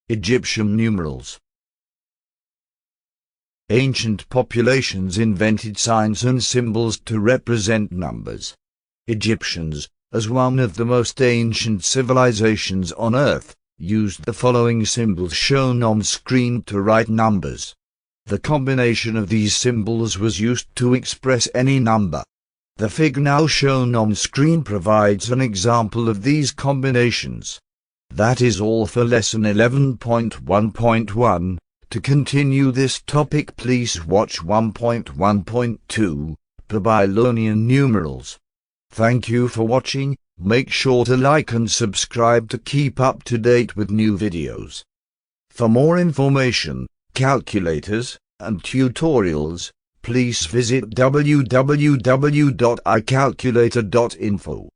Egyptian numerals. Ancient populations invented signs and symbols to represent numbers. Egyptians, as one of the most ancient civilizations on Earth, used the following symbols shown on screen to write numbers. The combination of these symbols was used to express any number. The figure now shown on screen provides an example of these combinations. That is all for lesson 11.1.1. To continue this topic, please watch 1.1.2, Babylonian numerals. Thank you for watching. Make sure to like and subscribe to keep up to date with new videos. For more information, calculators, and tutorials, please visit www.icalculator.info.